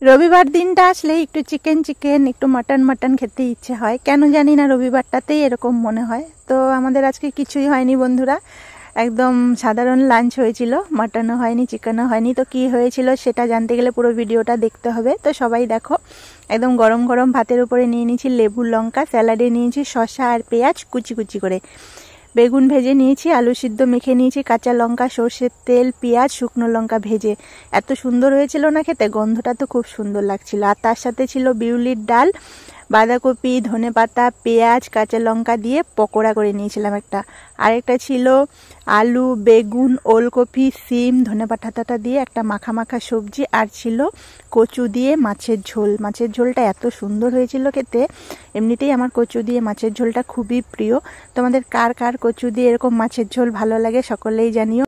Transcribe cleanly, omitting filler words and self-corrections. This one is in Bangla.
রবিবার দিনটা আসলে একটু চিকেন চিকেন একটু মাটন মাটন খেতে ইচ্ছে হয়, কেন জানি না রবিবারটাতেই এরকম মনে হয়। তো আমাদের আজকে কিছুই হয়নি বন্ধুরা, একদম সাধারণ লাঞ্চ হয়েছিল, মাটনও হয়নি চিকেনও হয়নি। তো কি হয়েছিল সেটা জানতে গেলে পুরো ভিডিওটা দেখতে হবে। তো সবাই দেখো, একদম গরম গরম ভাতের উপরে নিয়ে নিয়েছি লেবু লঙ্কা, স্যালাডে নিয়েছি শসা আর পেঁয়াজ কুচি কুচি করে, বেগুন ভেজে নিয়েছি, আলু সিদ্ধ মেখে নিয়েছি, কাঁচা লঙ্কা সর্ষের তেল পেঁয়াজ শুকনো লঙ্কা ভেজে। এত সুন্দর হয়েছিল না খেতে, গন্ধটা তো খুব সুন্দর লাগছিল। আর তার সাথে ছিল বিউলির ডাল, বাঁধাকপি ধনেপাতা পেঁয়াজ কাঁচা লঙ্কা দিয়ে পকোড়া করে নিয়েছিলাম একটা। আরেকটা ছিল আলু বেগুন ওলকপি সিম ধনেপাতাটা দিয়ে একটা মাখা মাখা সবজি। আর ছিল কচু দিয়ে মাছের ঝোল। মাছের ঝোলটা এত সুন্দর হয়েছিল খেতে, এমনিতেই আমার কচু দিয়ে মাছের ঝোলটা খুবই প্রিয়। তোমাদের কার কার কচু দিয়ে এরকম মাছের ঝোল ভালো লাগে সকলেই জানিও।